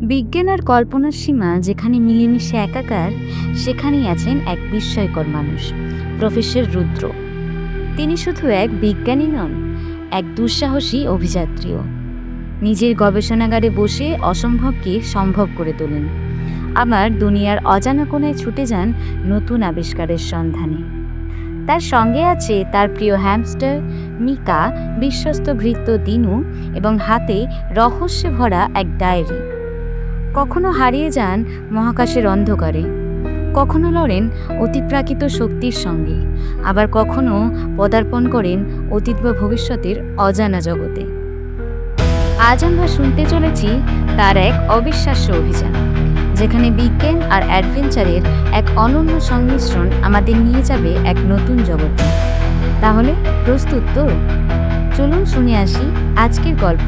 বিজ্ঞান আর কল্পনার সীমা যেখানে মিলেমিশে একাকার, সেখানেই আছেন এক বিস্ময়কর মানুষ, প্রফেসর রুদ্র। তিনি শুধু এক বিজ্ঞানী নন, এক দুঃসাহসী অভিযাত্রীও। নিজের গবেষণাগারে বসে অসম্ভবকে সম্ভব করে তোলেন, আবার দুনিয়ার অজানা কোণায় ছুটে যান নতুন আবিষ্কারের সন্ধানে। তার সঙ্গে আছে তার প্রিয় হ্যামস্টার মিকা, বিশ্বস্ত ভৃত্য দিনু এবং হাতে রহস্যে ভরা এক ডায়েরি। কখনো হারিয়ে যান মহাকাশের অন্ধকারে, কখনো লড়েন অতিপ্রাকৃত শক্তির সঙ্গে, আবার কখনো পদার্পণ করেন অতীত বা ভবিষ্যতের অজানা জগতে। আজ আমরা শুনতে চলেছি তার এক অবিশ্বাস্য অভিযান, যেখানে বিজ্ঞান আর অ্যাডভেঞ্চারের এক অনন্য সংমিশ্রণ আমাদের নিয়ে যাবে এক নতুন জগতে। তাহলে প্রস্তুত তো? চলুন শুনে আসি আজকের গল্প,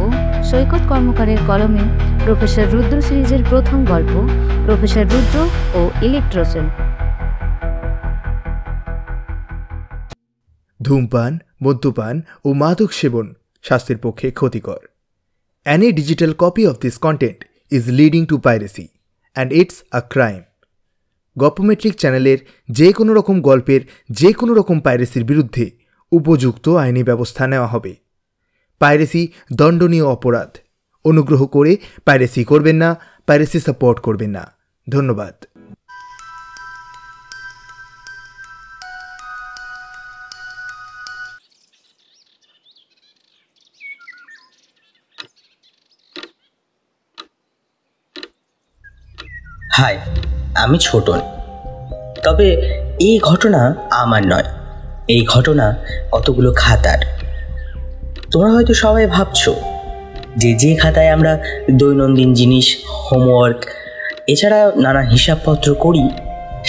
সৈকত কর্মকারের কলমে প্রফেসর রুদ্র সিরিজের প্রথম গল্প, প্রফেসর রুদ্র ও ইলেকট্রোসেল। ধূমপান, মদ্যপান ও মাদক সেবন স্বাস্থ্যের পক্ষে ক্ষতিকর। Any digital copy of this content is leading to piracy and it's a crime. গল্পমেট্রিক চ্যানেলের যে কোনো রকম গল্পের যে কোনো রকম পাইরেসির বিরুদ্ধে উপযুক্ত আইনি ব্যবস্থা নেওয়া হবে। পাইরেসি দণ্ডনীয় অপরাধ। অনুগ্রহ করে পাইরেসি করবেন না, পাইরেসি সাপোর্ট করবেন না। ধন্যবাদ। হাই, আমি ছোটন। তবে এই ঘটনা আমার নয়, এই ঘটনা কতগুলো খাতার। তোমরা হয়তো সবাই ভাবছো যে খাতায় আমরা দৈনন্দিন জিনিস, হোমওয়ার্ক এছাড়া নানা হিসাবপত্র করি,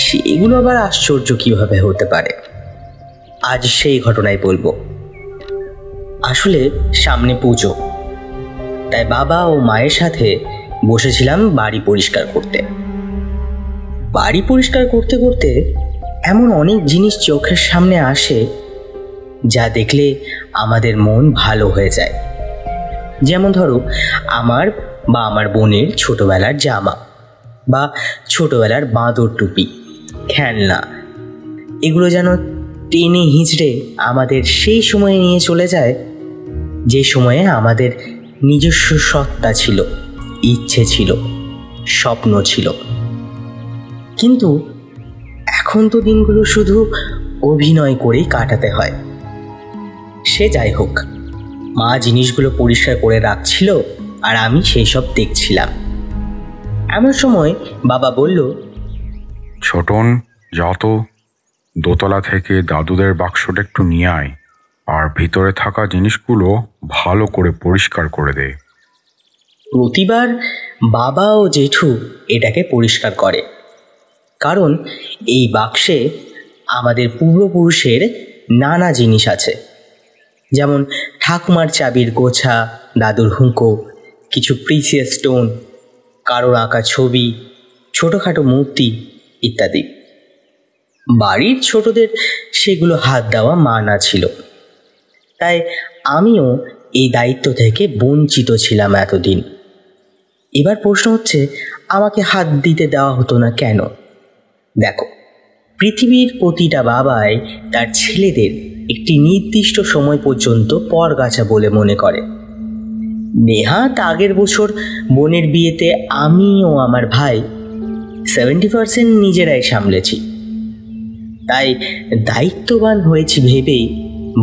সেগুলো আবার আশ্চর্য কীভাবে হতে পারে। আজ সেই ঘটনাই বলবো। আসলে সামনে পুজো, তাই বাবা ও মায়ের সাথে বসেছিলাম বাড়ি পরিষ্কার করতে। বাড়ি পরিষ্কার করতে করতে এমন অনেক জিনিস চোখের সামনে আসে যা দেখলে আমাদের মন ভালো হয়ে যায়। যেমন ধরো, আমার বোনের ছোটবেলার জামা বা ছোটবেলার বাঁদর টুপি, খেলনা, এগুলো যেন টেনে হিঁচড়ে আমাদের সেই সময়ে নিয়ে চলে যায় যে সময়ে আমাদের নিজস্ব সত্তা ছিল, ইচ্ছে ছিল, স্বপ্ন ছিল। কিন্তু এখন তো দিনগুলো শুধু অভিনয় করেই কাটাতে হয়। সে যাই হোক, মা জিনিসগুলো পরিষ্কার করে রাখছিল আর আমি সেই সব দেখছিলাম। এমন সময় বাবা বলল, ছোটন, যা তো দোতলা থেকে দাদুদের বাক্সটা একটু নিয়ে আয় আর ভিতরে থাকা জিনিসগুলো ভালো করে পরিষ্কার করে দে। প্রতিবার বাবা ও জেঠু এটাকে পরিষ্কার করে, কারণ এই বাক্সে আমাদের পূর্বপুরুষের নানা জিনিস আছে। যেমন ঠাকুমার চাবির গোছা, দাদুর হুঁকো, কিছু প্রিসিয়াস স্টোন, কারোর আঁকা ছবি, ছোটোখাটো মূর্তি ইত্যাদি। বাড়ির ছোটদের সেগুলো হাত দেওয়া মানা ছিল, তাই আমিও এই দায়িত্ব থেকে বঞ্চিত ছিলাম এতদিন। এবার প্রশ্ন হচ্ছে, আমাকে হাত দিতে দেওয়া হতো না কেন? দেখো, পৃথিবীর প্রতিটা বাবাই তার ছেলেদের একটি নির্দিষ্ট সময় পর্যন্ত পরগাছা বলে মনে করে। নেহাত আগের বছর বোনের বিয়েতে আমি ও আমার ভাই 70% নিজেরাই সামলেছি, তাই দায়িত্ববান হয়েছি ভেবেই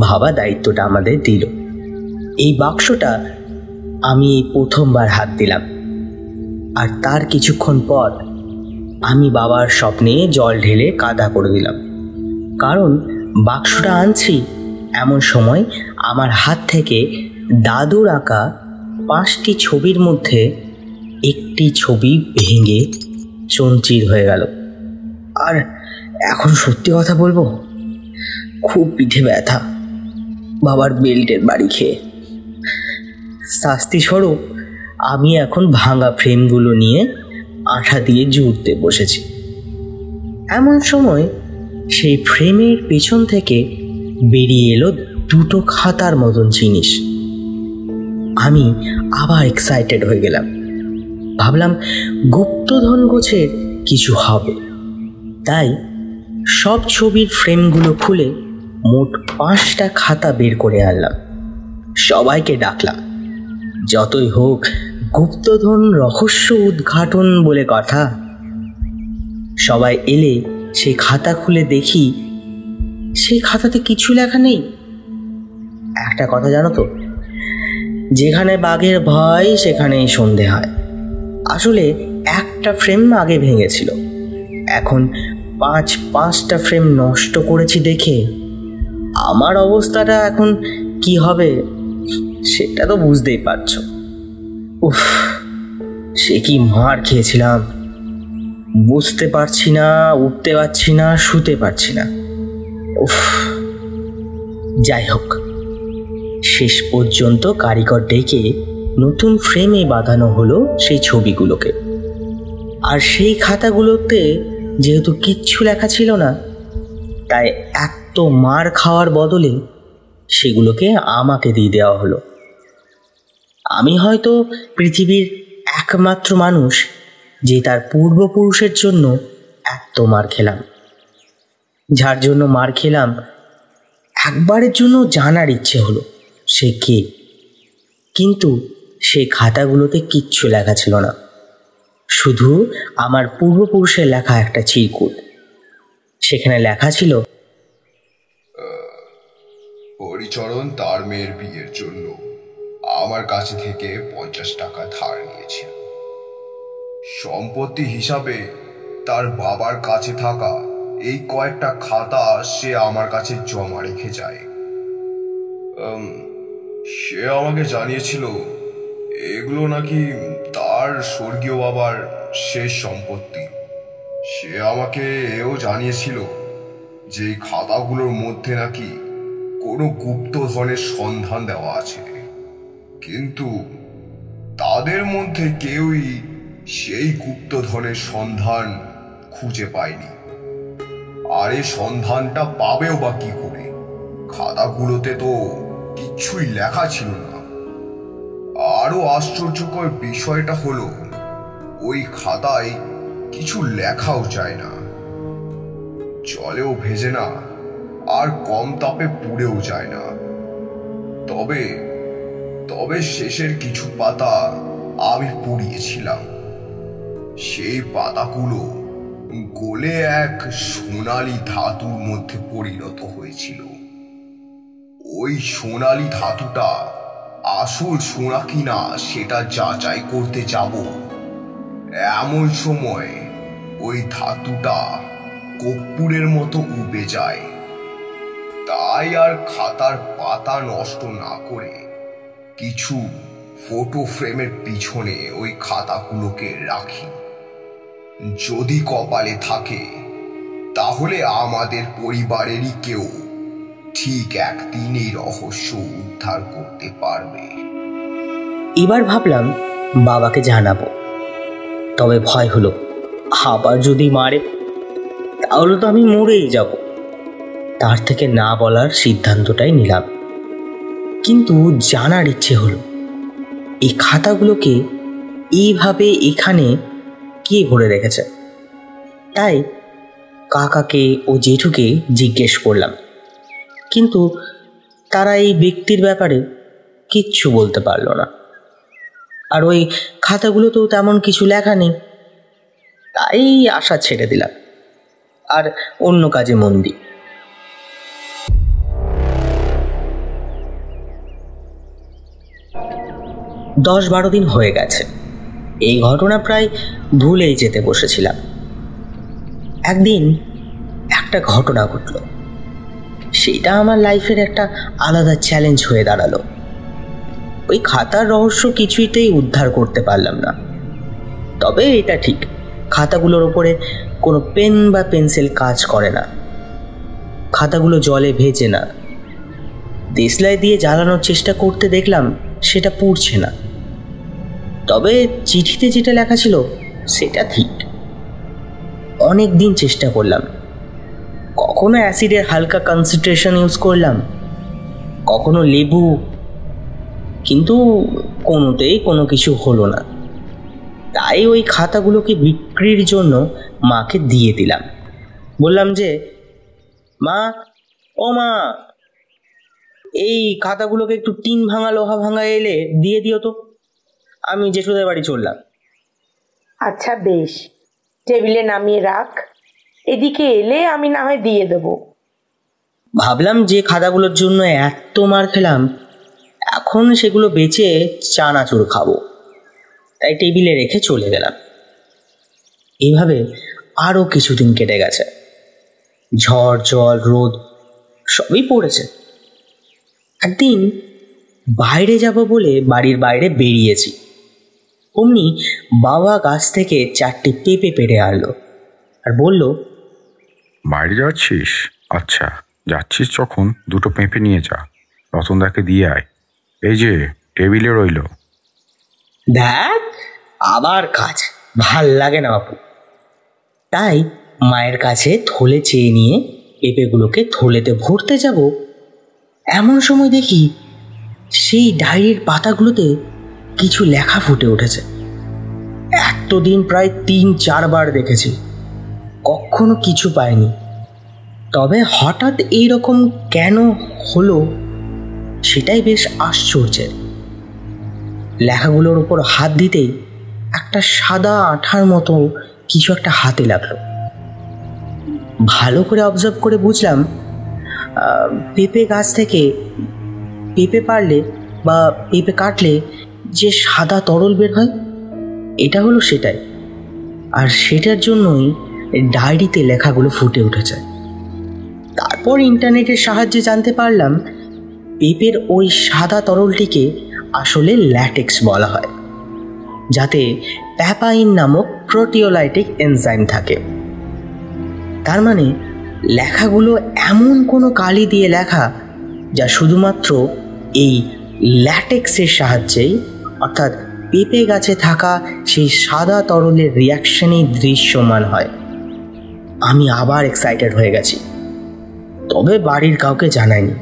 বাবা দায়িত্বটা আমাদের দিল। এই বাক্সটা আমি এই প্রথমবার হাত দিলাম, আর তার কিছুক্ষণ পর আমি বাবার স্বপ্নে জল ঢেলে কাদা করে দিলাম। কারণ বাক্সটা আনছি এমন সময় আমার হাত থেকে দাদুর আঁকা 5টি ছবির মধ্যে একটি ছবি ভেঙে চঞ্চির হয়ে গেল। আর এখন সত্যি কথা বলবো, খুব পিঠে ব্যথা, বাবার বেল্টের বাড়ি খেয়ে। শাস্তিস্বরূপ আমি এখন ভাঙা ফ্রেমগুলো নিয়ে আঠা দিয়ে জুড়তে বসেছি। এমন সময় সেই ফ্রেমের পেছন থেকে বেরিয়ে এলো 2টো খাতার মতন জিনিস। আমি আবার এক্সাইটেড হয়ে গেলাম। ভাবলাম গুপ্তধন গোছের কিছু হবে। তাই সব ছবির ফ্রেমগুলো খুলে মোট 5টা খাতা বের করে আনলাম। সবাইকে ডাকলাম। যতই হোক গুপ্তধন রহস্য উদ্ঘাটন বলে কথা। সবাই এলে সেই খাতা খুলে দেখি সেই খাতাতে কিছু লেখা নেই। একটা কথা জানো তো, যেখানে বাঘের ভয় সেখানেই সন্ধে হয়। আসলে একটা ফ্রেম আগে ভেঙেছিল, এখন 5টা ফ্রেম নষ্ট করেছি দেখে আমার অবস্থাটা এখন কি হবে সেটা তো বুঝতেই পারছো। উফ, সে কি মার খেয়েছিলাম! বুঝতে পারছি না, উঠতে পারছি না, শুতে পারছি না। উফ, যাই হোক, শেষ পর্যন্ত কারিগর ডেকে নতুন ফ্রেমে বাঁধানো হলো সেই ছবিগুলোকে। আর সেই খাতাগুলোতে যেহেতু কিচ্ছু লেখা ছিল না, তাই এত মার খাওয়ার বদলে সেগুলোকে আমাকে দিয়ে দেওয়া হলো। আমি হয়তো পৃথিবীর একমাত্র মানুষ যে তার পূর্বপুরুষের জন্য এত মার খেলাম। যার জন্য মার খেলাম একবারের জন্য জানার ইচ্ছে হলো সে কে। কিন্তু সেই খাতাগুলোতে কিচ্ছু লেখা ছিল না, শুধু আমার পূর্বপুরুষের লেখা একটা চিরকুট। সেখানে লেখা ছিল, হরিচরণ তার মেয়ের বিয়ের জন্য আমার কাছে থেকে 50 টাকা ধার নিয়েছিল। সম্পত্তি হিসাবে তার বাবার কাছে থাকা এই কয়েকটা খাতা সে আমার কাছে জমা রেখে যায়। সে আমাকে জানিয়েছিল এগুলো নাকি তার স্বর্গীয় বাবার শেষ সম্পত্তি। সে আমাকে এও জানিয়েছিল যে খাতাগুলোর মধ্যে নাকি কোনো গুপ্তধনের সন্ধান দেওয়া আছে, কিন্তু তাদের মধ্যে কেউই সেই গুপ্তধনের সন্ধান খুঁজে পায়নি। আর এই সন্ধানটা পাবেও বা কি করে? খাতাগুলোতে তো কিচ্ছুই লেখা ছিল না। আরো আশ্চর্যকর বিষয়টা হলো ওই খাতায় কিছু লেখাও যায় না, জলেও ভেজে না, আর কম তাপে পুড়েও যায় না। তবে শেষের কিছু পাতা আমি পুড়িয়েছিলাম। সেই পাতাগুলো গলে এক সোনালী ধাতুর মধ্যে পরিণত হয়েছিল। ওই সোনালী ধাতুটা আসল সোনা কিনা সেটা যাচাই করতে যাব, এমন সময় ওই ধাতুটা কর্পূরের মতো উবে যায়। তাই আর খাতার পাতা নষ্ট না করে কিছু ফটো ফ্রেমের পিছনে ওই খাতাগুলোকে রাখি। যদি কপালে থাকে তাহলে আমাদের পরিবারেরই কেউ ঠিক একদিন এই রহস্য উদ্ধার করতে পারবে। এবার ভাবলাম বাবাকে জানাবো, তবে ভয় হলো আবার যদি মারে তাহলে তো আমি মরেই যাব। তার থেকে না বলার সিদ্ধান্তটাই নিলাম। কিন্তু জানার ইচ্ছে হলো এই খাতাগুলোকে এইভাবে এখানে কে ভরে রেখেছে। তাই কাকাকে ও জেঠুকে জিজ্ঞেস করলাম, কিন্তু তারা এই ব্যক্তির ব্যাপারে কিচ্ছু বলতে পারল না। আর ওই খাতাগুলোতেও তেমন কিছু লেখা নেই। তাই আশা ছেড়ে দিলাম আর অন্য কাজে মন দিই। 10-12 দিন হয়ে গেছে। এই ঘটনা প্রায় ভুলেই যেতে বসেছিলাম। একদিন একটা ঘটনা ঘটল, সেটা আমার লাইফের একটা আলাদা চ্যালেঞ্জ হয়ে দাঁড়ালো। ওই খাতার রহস্য কিছুইতেই উদ্ধার করতে পারলাম না। তবে এটা ঠিক, খাতাগুলোর ওপরে কোনো পেন বা পেন্সিল কাজ করে না। খাতাগুলো জলে ভেজে না। দেশলাই দিয়ে জ্বালানোর চেষ্টা করতে দেখলাম সেটা পুড়ছে না। তবে চিঠিতে যেটা লেখা ছিল সেটা ঠিক। অনেক দিন চেষ্টা করলাম, কখনো অ্যাসিডের হালকা কনসেন্ট্রেশন ইউজ করলাম, কখনো লেবু, কিন্তু কোনোতেই কোনো কিছু হলো না। তাই ওই খাতাগুলোকে বিক্রির জন্য মাকে দিয়ে দিলাম। বললাম যে, মা, ও মা, এই খাতাগুলোকে একটু টিন ভাঙা লোহা ভাঙা এলে দিয়ে দিও তো, আমি জেঠুদের বাড়ি চললাম। আচ্ছা বেশ, টেবিলে নামিয়ে রাখ, এদিকে এলে আমি না হয় দিয়ে দেবো। ভাবলাম যে খাতাগুলোর জন্য এত মার খেলাম, এখন সেগুলো বেচে চানাচুর খাবো, তাই টেবিলে রেখে চলে গেলাম। এইভাবে আরও কিছুদিন কেটে গেছে। ঝড় জল রোদ সবই পড়েছে। একদিন বাইরে যাব বলে বাড়ির বাইরে বেরিয়েছি, অমনি বাবা গাছ থেকে 4টি পেঁপে পেড়ে আনলো আর বলল, বাইরে যাচ্ছিস? আচ্ছা, যাচ্ছিস যখন 2টো পেঁপে নিয়ে যা, রতনদাকে দিয়ে আয়। এই যে টেবিলে রইল। দেখ, আবার কাজ ভাল লাগে না বাপু। তাই মায়ের কাছে থলে চেয়ে নিয়ে পেঁপেগুলোকে থলেতে ভরতে যাব, এমন সময় দেখি সেই ডায়েরির পাতাগুলোতে কিছু লেখা ফুটে উঠেছে। এতদিন প্রায় 3-4 বার দেখেছি, কখনো কিছু পাইনি। তবে হঠাৎ এইরকম কেন হলো সেটাই বেশ আশ্চর্যের। লেখাগুলোর উপর হাত দিতেই একটা সাদা আঠার মতো কিছু একটা হাতে লাগলো। ভালো করে অবজার্ভ করে বুঝলাম, পেঁপে গাছ থেকে পেঁপে পারলে বা পেঁপে কাটলে যে সাদা তরল বের হয়, এটা হলো সেটাই। আর সেটার জন্যই ডায়েরিতে লেখাগুলো ফুটে উঠেছে। তারপর ইন্টারনেটের সাহায্যে জানতে পারলাম, পেঁপের ওই সাদা তরলটিকে আসলে ল্যাটেক্স বলা হয়, যাতে প্যাপাইন নামক প্রোটিওলাইটিক এনজাইম থাকে। তার মানে লেখাগুলো এমন কোনো কালি দিয়ে লেখা যা শুধুমাত্র এই ল্যাটেক্সের সাহায্যেই, অর্থাৎ পেঁপে গাছে থাকা সেই সাদা তরলের রিয়াকশনেই দৃশ্যমান হয়। আমি আবার এক্সাইটেড হয়ে গেছি, তবে বাড়ির কাউকে জানাইনি।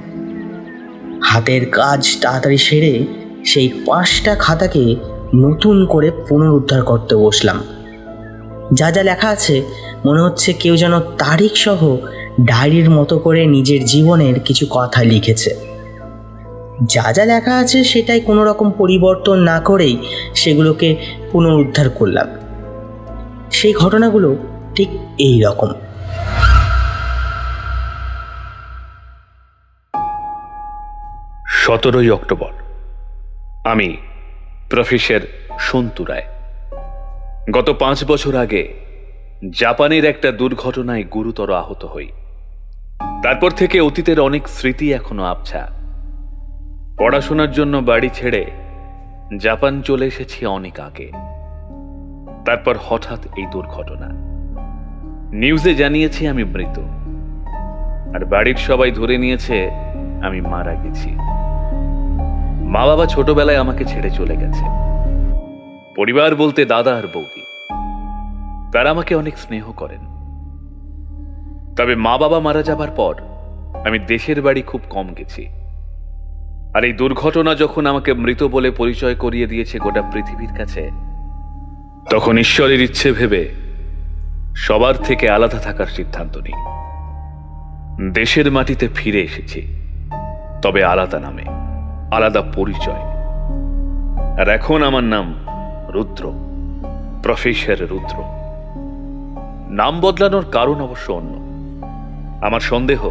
হাতের কাজ তাড়াতাড়ি সেরে সেই 5টা খাতাকে নতুন করে পুনরুদ্ধার করতে বসলাম। যা যা লেখা আছে মনে হচ্ছে কেউ যেন তারিখ সহ ডায়েরির মতো করে নিজের জীবনের কিছু কথা লিখেছে। যা যা লেখা আছে সেটাই কোনো রকম পরিবর্তন না করেই সেগুলোকে পুনরুদ্ধার করলাম। সেই ঘটনাগুলো ঠিক এই রকম। 17ই অক্টোবর। আমি প্রফেসর সন্তু রায়। গত 5 বছর আগে জাপানের একটা দুর্ঘটনায় গুরুতর আহত হই। তারপর থেকে অতীতের অনেক স্মৃতি এখনো আবছা। পড়াশোনার জন্য বাড়ি ছেড়ে জাপান চলে এসেছি অনেক আগে। তারপর হঠাৎ এই দুর্ঘটনা। নিউজে জানিয়েছে আমি মৃত, আর বাড়ির সবাই ধরে নিয়েছে আমি মারা গেছি। মা বাবা ছোটবেলায় আমাকে ছেড়ে চলে গেছে। পরিবার বলতে দাদা আর বৌদি, তারা আমাকে অনেক স্নেহ করেন। তবে মা বাবা মারা যাবার পর আমি দেশের বাড়ি খুব কম গেছি। আর এই দুর্ঘটনা যখন আমাকে মৃত বলে পরিচয় করিয়ে দিয়েছে গোটা পৃথিবীর কাছে, তখন ঈশ্বরের ইচ্ছে ভেবে সবার থেকে আলাদা থাকার সিদ্ধান্ত নিই। দেশের মাটিতে ফিরে এসেছি, তবে আলাদা নামে, আলাদা পরিচয়। আর এখন আমার নাম রুদ্র, প্রফেসর রুদ্র। নাম বদলানোর কারণ অবশ্য অন্য। আমার সন্দেহ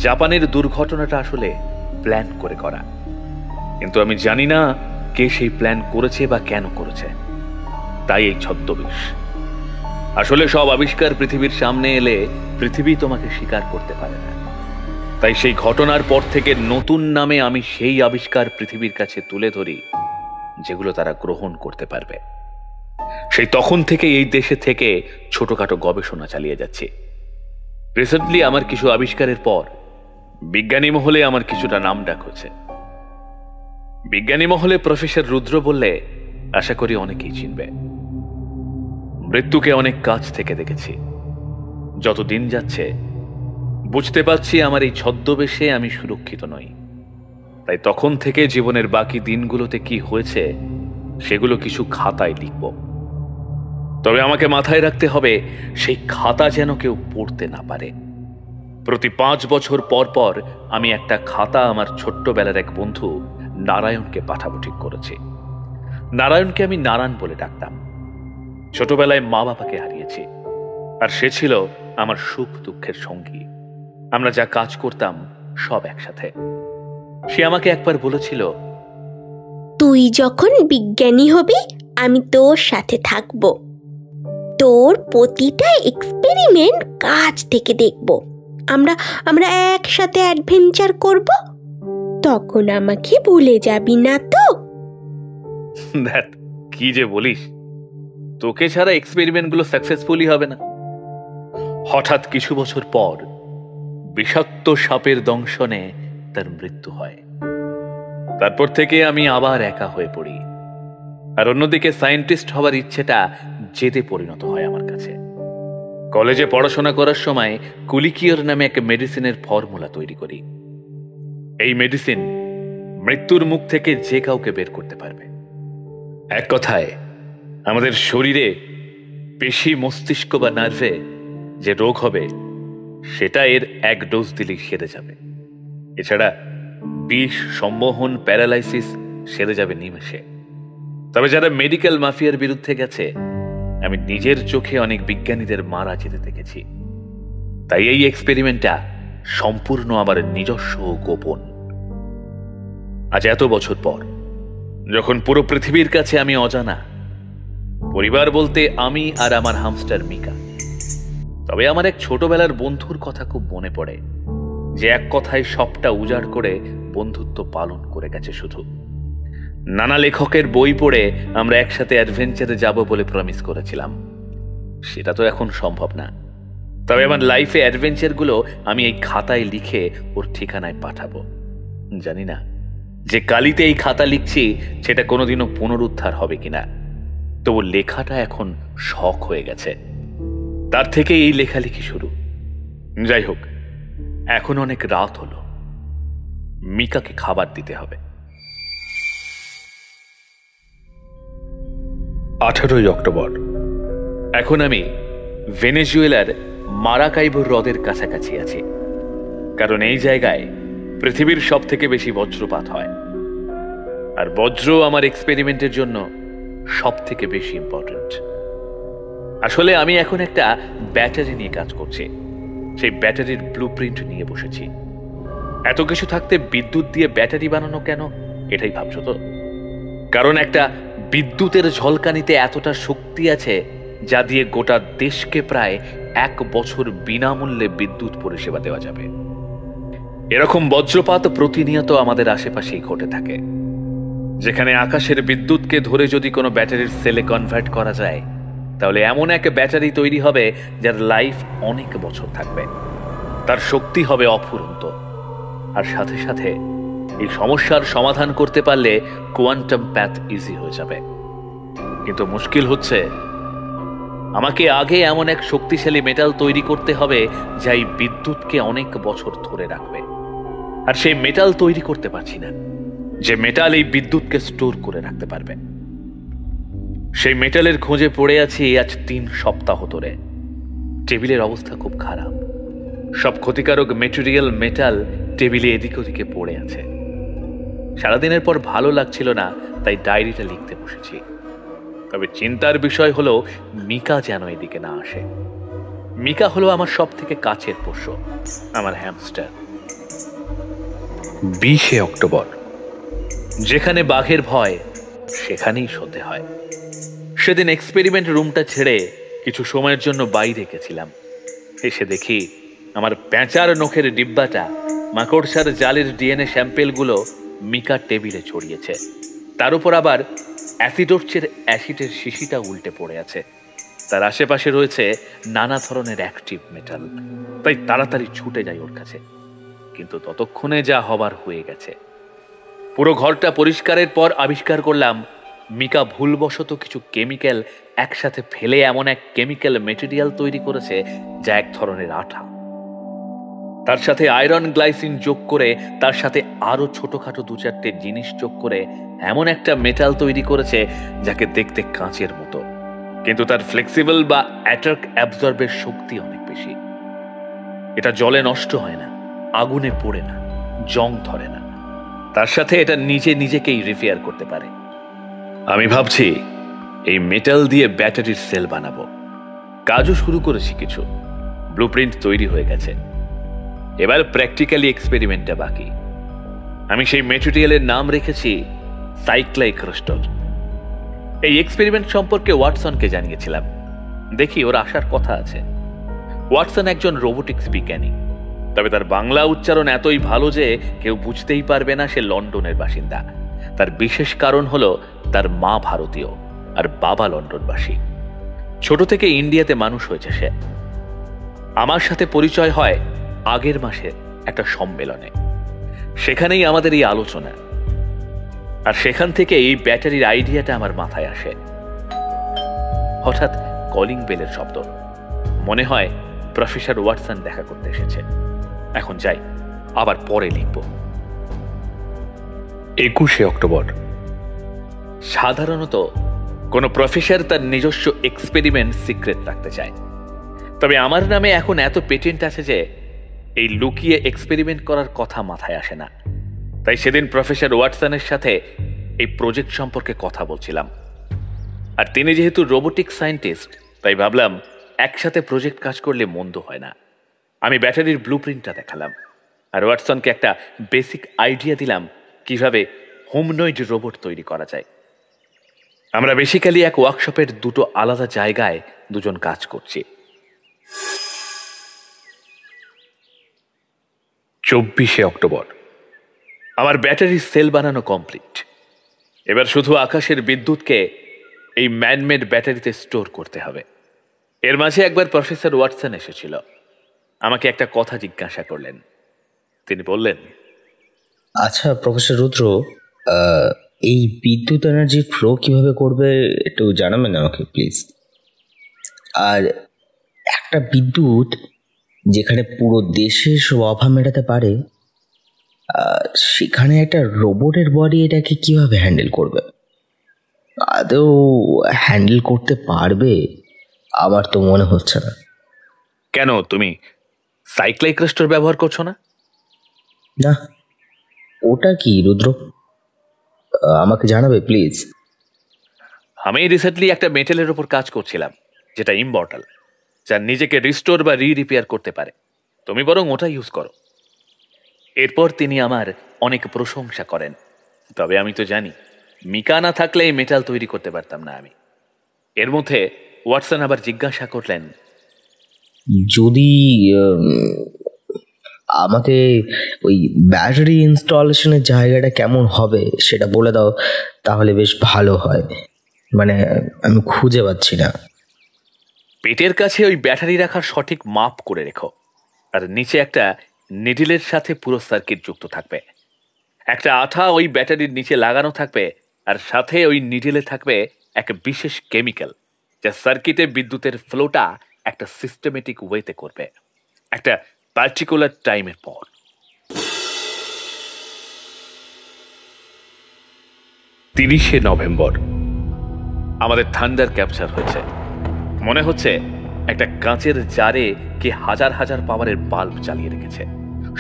জাপানের দুর্ঘটনাটা আসলে প্ল্যান করে করা, কিন্তু আমি জানি না কে সেই প্ল্যান করেছে বা কেন করেছে। তাই এই ছদ্মবেশ। আসলে সব আবিষ্কার পৃথিবীর সামনে এলে পৃথিবী তোমাকে স্বীকার করতে পারে না। তাই সেই ঘটনার পর থেকে নতুন নামে আমি সেই আবিষ্কার পৃথিবীর কাছে তুলে ধরি যেগুলো তারা গ্রহণ করতে পারবে। সেই তখন থেকে এই দেশে থেকে ছোটখাটো গবেষণা চালিয়ে যাচ্ছি। রিসেন্টলি আমার কিছু আবিষ্কারের পর বিজ্ঞানী মহলে আমার কিছুটা নাম ডাক হচ্ছে। বিজ্ঞানী মহলে প্রফেসর রুদ্র বললে আশা করি অনেকেই চিনবে। মৃত্যুকে অনেক কাছ থেকে দেখেছি। যত দিন যাচ্ছে বুঝতে পারছি আমার এই ছদ্মবেশে আমি সুরক্ষিত নই। তাই তখন থেকে জীবনের বাকি দিনগুলোতে কি হয়েছে সেগুলো কিছু খাতায় লিখব। তবে আমাকে মাথায় রাখতে হবে সেই খাতা যেন কেউ পড়তে না পারে। প্রতি 5 বছর পর পর আমি একটা খাতা আমার ছোট্টবেলার এক বন্ধু নারায়ণকে পাঠাবো ঠিক করেছি। নারায়ণকে আমি নারায়ণ বলে ডাকতাম। ছোটবেলায় মা বাবাকে হারিয়েছি, আর সে ছিল আমার সুখ দুঃখের সঙ্গী। আমরা যা কাজ করতাম সব একসাথে। সে আমাকে একবার বলেছিল, তুই যখন বিজ্ঞানী হবি আমি তোর সাথে থাকব, তোর প্রতিটা এক্সপেরিমেন্ট কাছ থেকে দেখব, আমরা আমরা একসাথে অ্যাডভেঞ্চার করব, তখন আমাকে ভুলে যাবি না তো? দেখ কি যে বলিস, তোকে ছাড়া এক্সপেরিমেন্টগুলো সাকসেসফুলি হবে না। হঠাৎ কিছু বছর পর বিষাক্ত সাপের দংশনে তার মৃত্যু হয়। তারপর থেকে আমি আবার একা হয়ে পড়ি, আর অন্যদিকে সায়েন্টিস্ট হওয়ার ইচ্ছেটা জেদে পরিণত হয় আমার কাছে। কলেজে পড়াশোনা করার সময় কুলিকিয়র নামে এক মেডিসিনের ফর্মুলা তৈরি করি। এই মেডিসিন মৃত্যুর মুখ থেকে যে কাউকে বের করতে পারবে। এক কথায়, আমাদের শরীরে পেশি, মস্তিষ্ক বা নার্ভে যে রোগ হবে সেটা এর এক ডোজ দিলেই সেরে যাবে। এছাড়া বিষ, সম্মোহন, প্যারালাইসিস সেরে যাবে নিমেষে। তবে যারা মেডিকেল মাফিয়ার বিরুদ্ধে গেছে, আমি নিজের চোখে অনেক বিজ্ঞানীদের মারা যেতে দেখেছি। তাই এই এক্সপেরিমেন্টটা সম্পূর্ণ আমার নিজস্ব গোপন। আজ এত বছর পর, যখন পুরো পৃথিবীর কাছে আমি অজানা, পরিবার বলতে আমি আর আমার হামস্টার মিকা, তবে আমার এক ছোটবেলার বন্ধুর কথা খুব মনে পড়ে, যে এক কথায় সবটা উজাড় করে বন্ধুত্ব পালন করে গেছে। শুধু নানা লেখকের বই পড়ে আমরা একসাথে অ্যাডভেঞ্চারে যাব বলে প্রমিস করেছিলাম। সেটা তো এখন সম্ভব না। তবে আমার লাইফে অ্যাডভেঞ্চারগুলো আমি এই খাতায় লিখে ওর ঠিকানায় পাঠাবো। জানি না যে কালিতে এই খাতা লিখছি সেটা কোনোদিনও পুনরুদ্ধার হবে কিনা, তবু লেখাটা এখন শখ হয়ে গেছে। তার থেকে এই লেখালেখি শুরু। যাই হোক, এখন অনেক রাত হলো, মিকাকে খাবার দিতে হবে। 18 অক্টোবর। এখন আমি ভেনেজুয়েলার মারাকাইবো হ্রদের কাছাকাছি আছি, কারণ এই জায়গায় পৃথিবীর সব থেকে বেশি বজ্রপাত হয়, আর বজ্র আমার এক্সপেরিমেন্টের জন্য সব থেকে বেশি ইম্পর্টেন্ট। আসলে আমি এখন একটা ব্যাটারি নিয়ে কাজ করছি। সেই ব্যাটারির ব্লুপ্রিন্ট নিয়ে বসেছি। এত কিছু থাকতে বিদ্যুৎ দিয়ে ব্যাটারি বানানো কেন, এটাই ভাবছো তো? কারণ একটা বিদ্যুতের ঝলকানিতে এতটা শক্তি আছে যা দিয়ে গোটা দেশকে প্রায় 1 বছর বিনামূল্যে বিদ্যুৎ পরিষেবা দেওয়া যাবে। এরকম বজ্রপাত প্রতিনিয়ত আমাদের আশেপাশেই ঘটে থাকে। যেখানে আকাশের বিদ্যুৎকে ধরে যদি কোনো ব্যাটারির সেলে কনভার্ট করা যায়, তাহলে এমন এক ব্যাটারি তৈরি হবে যার লাইফ অনেক বছর থাকবে, তার শক্তি হবে অফুরন্ত। আর সাথে সাথে এই সমস্যার সমাধান করতে পারলে কোয়ান্টাম প্যাথ ইজি হয়ে যাবে। কিন্তু মুশকিল হচ্ছে, আমাকে আগে এমন এক শক্তিশালী মেটাল তৈরি করতে হবে যা এই বিদ্যুৎকে অনেক বছর ধরে রাখবে। আর সেই মেটাল তৈরি করতে পারছি না, যে মেটাল এই বিদ্যুৎকে স্টোর করে রাখতে পারবে। সেই মেটালের খোঁজে পড়ে আছি আজ 3 সপ্তাহ ধরে। টেবিলের অবস্থা খুব খারাপ। সব ক্ষতিকারক মেটেরিয়াল, মেটাল টেবিলে এদিক ওদিকে পড়ে আছে। সারাদিনের পর ভালো লাগছিল না, তাই ডায়েরিটা লিখতে বসেছি। তবে চিন্তার বিষয় হলো মিকা যেন এদিকে না আসে। মিকা হলো আমার সব থেকে কাছের পোষ্য, আমার হ্যামস্টার। 20 অক্টোবর। যেখানে বাঘের ভয় সেখানেই সতে হয়। সেদিন এক্সপেরিমেন্ট রুমটা ছেড়ে কিছু সময়ের জন্য বাইরে গেছিলাম। এসে দেখি আমার প্যাঁচার নখের ডিব্বাটা, মাকড়সার জালের ডিএনএ স্যাম্পেলগুলো মিকার টেবিলে ছড়িয়েছে। তার উপর আবার অ্যাসিডোর্চের অ্যাসিডের শিশিটা উল্টে পড়ে আছে। তার আশেপাশে রয়েছে নানা ধরনের অ্যাক্টিভ মেটাল। তাই তাড়াতাড়ি ছুটে যাই ওর কাছে, কিন্তু ততক্ষণে যা হবার হয়ে গেছে। পুরো ঘরটা পরিষ্কারের পর আবিষ্কার করলাম মিকা ভুলবশত কিছু কেমিক্যাল একসাথে ফেলে এমন এক কেমিক্যাল মেটেরিয়াল তৈরি করেছে যা এক ধরনের আঠা। তার সাথে আয়রন গ্লাইসিন যোগ করে, তার সাথে আরো ছোটখাটো 2-4টে জিনিস যোগ করে এমন একটা মেটাল তৈরি করেছে যাকে দেখতে কাঁচের মতো। কিন্তু তার ফ্লেক্সিবল বা অ্যাটাক অ্যাবজর্বের শক্তি অনেক বেশি। এটা জলে নষ্ট হয় না, আগুনে পড়ে না, জং ধরে না। তার সাথে এটা নিজেকেই রিপেয়ার করতে পারে। আমি ভাবছি এই মেটাল দিয়ে ব্যাটারির সেল বানাবো। কাজও শুরু করেছি, কিছু ব্লুপ্রিন্ট তৈরি হয়ে গেছে। এবার প্র্যাকটিক্যালি এক্সপেরিমেন্টটা বাকি। আমি সেই মেটেরিয়ালের নাম রেখেছি সাইক্লাইক্রস্টর। এই এক্সপেরিমেন্ট সম্পর্কে ওয়াটসনকে জানিয়েছিলাম, দেখি ওর আসার কথা আছে। ওয়াটসন একজন রোবোটিক্স বিজ্ঞানী, তবে তার বাংলা উচ্চারণ এতই ভালো যে কেউ বুঝতেই পারবে না সে লন্ডনের বাসিন্দা। তার বিশেষ কারণ হলো তার মা ভারতীয় আর বাবা লন্ডনবাসী। ছোট থেকে ইন্ডিয়াতে মানুষ হয়েছে সে। আমার সাথে পরিচয় হয় আগের মাসে একটা সম্মেলনে। সেখানেই আমাদের এই আলোচনা, আর সেখান থেকে এই ব্যাটারির আইডিয়াটা আমার মাথায় আসে। হঠাৎ কলিং বেলের শব্দ। মনে হয় প্রফেসর ওয়াটসন দেখা করতে এসেছে। এখন যাই, আবার পরে লিখব। 21শে অক্টোবর। সাধারণত কোনো প্রফেসর তার নিজস্ব এক্সপেরিমেন্ট সিক্রেট রাখতে চায়, তবে আমার নামে এখন এত পেটেন্ট আছে যে এই লুকিয়ে এক্সপেরিমেন্ট করার কথা মাথায় আসে না। তাই সেদিন প্রফেসর ওয়াটসনের সাথে এই প্রজেক্ট সম্পর্কে কথা বলছিলাম। আর তিনি যেহেতু রোবোটিক সায়েন্টিস্ট, তাই ভাবলাম একসাথে প্রজেক্ট কাজ করলে মন্দ হয় না। আমি ব্যাটারির ব্লুপ্রিন্টটা দেখালাম, আর ওয়াটসনকে একটা বেসিক আইডিয়া দিলাম কিভাবে হোমনয়েড রোবট তৈরি করা যায়। আমরা বেসিক্যালি এক ওয়ার্কশপের দুটো আলাদা জায়গায় দুজন কাজ করছি। 24শে অক্টোবর। আমার ব্যাটারির সেল বানানো কমপ্লিট। এবার শুধু আকাশের বিদ্যুৎকে এই ম্যানমেড ব্যাটারিতে স্টোর করতে হবে। এর মাঝে একবার প্রফেসর ওয়াটসন এসেছিল, আমাকে একটা কথা জিজ্ঞাসা করলেন। তিনি বললেন, আচ্ছা প্রফেসর রুদ্র, এই বিদ্যুৎ এনার্জি ফ্লো কিভাবে করবে একটু জানাবেন আমাকে প্লিজ। আর একটা বিদ্যুৎ যেখানে পুরো দেশের সব অভাব মেটাতে পারে, সেখানে একটা রোবটের বডি এটাকে কিভাবে হ্যান্ডেল করবে? আদৌ হ্যান্ডেল করতে পারবে? আমার তো মনে হচ্ছে না। কেন তুমি সাইক্লাইক্রস্টর ব্যবহার করছো না? না, ওটা কি রুদ্র, আমাকে জানাবে প্লিজ। আমি রিসেন্টলি একটা মেটেলের উপর কাজ করছিলাম যেটা ইমমর্টাল, যা নিজেকে রিস্টোর বা রিপেয়ার করতে পারে। তুমি বরং ওটা ইউজ করো। এরপর তিনি আমার অনেক প্রশংসা করেন, তবে আমি তো জানি মিকা না থাকলে এই মেটাল তৈরি করতে পারতাম না আমি। এর মধ্যে ওয়াটসন আবার জিজ্ঞাসা করলেন, যদি আমাকে ওই ব্যাটারি ইনস্টলেশনের জায়গাটা কেমন হবে সেটা বলে দাও, তাহলে বেশ ভালো হয়। মানে আমি খুঁজে পাচ্ছি না। পেটের কাছে ওই ব্যাটারি রাখার সঠিক মাপ করে রেখো, আর নিচে একটা নিডলের সাথে পুরো সার্কিট যুক্ত থাকবে। একটা আঠা ওই ব্যাটারির নিচে লাগানো থাকবে, আর সাথে ওই নিডলে থাকবে এক বিশেষ কেমিক্যাল যা সার্কিটে বিদ্যুতের ফ্লোটা একটা সিস্টেমেটিক ওয়েতে করবে একটা পার্টিকুলার টাইমের পর। 30শে নভেম্বর। আমাদের থান্ডার ক্যাপচার হয়েছে। মনে হচ্ছে একটা কাঁচের জারে কে হাজার হাজার পাওয়ারের বাল্ব জ্বালিয়ে রেখেছে।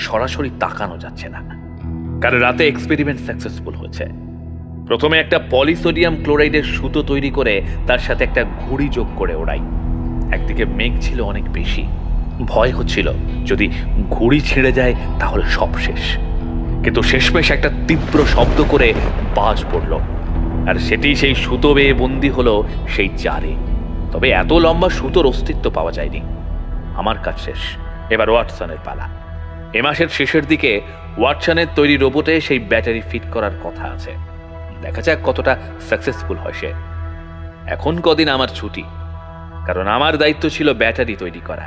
সরাসরি তাকানো যাচ্ছে না, কারণ রাতে এক্সপেরিমেন্ট সাকসেসফুল হয়েছে। প্রথমে একটা পলিসোডিয়াম ক্লোরাইডের সুতো তৈরি করে তার সাথে একটা ঘুড়ি যোগ করে ওড়াই। একদিকে মেঘ ছিল অনেক বেশি, ভয় হচ্ছিল যদি ঘুড়ি ছিঁড়ে যায় তাহলে সব শেষ। কিন্তু শেষমেশ একটা তীব্র শব্দ করে বাজ পড়ল, আর সেটি সেই সুতো বেয়ে বন্দি হলো সেই জারে। তবে এত লম্বা সুতোর অস্তিত্ব পাওয়া যায়নি। আমার কাজ শেষ, এবার ওয়াটসনের পালা। এ মাসের শেষের দিকে ওয়াটসনের তৈরি রোবটে সেই ব্যাটারি ফিট করার কথা আছে। দেখা যাক কতটা সাকসেসফুল হয় সে। এখন কদিন আমার ছুটি, কারণ আমার দায়িত্ব ছিল ব্যাটারি তৈরি করা,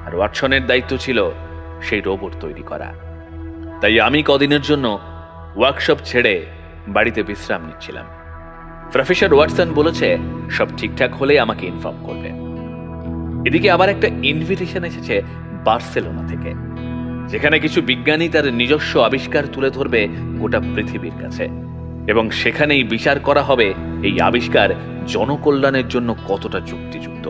আর ওয়াটসনের দায়িত্ব ছিল সেই রোবট তৈরি করা। তাই আমি কদিনের জন্য ওয়ার্কশপ ছেড়ে বাড়িতে বিশ্রাম নিচ্ছিলাম। প্রফেসর ওয়াটসন বলেছে সব ঠিকঠাক হলে আমাকে ইনফর্ম করবে। এদিকে আবার একটা ইনভিটেশন এসেছে বার্সেলোনা থেকে, যেখানে কিছু বিজ্ঞানী তার নিজস্ব আবিষ্কার তুলে ধরবে গোটা পৃথিবীর কাছে, এবং সেখানেই বিচার করা হবে এই আবিষ্কার জনকল্যাণের জন্য কতটা যুক্তিযুক্ত।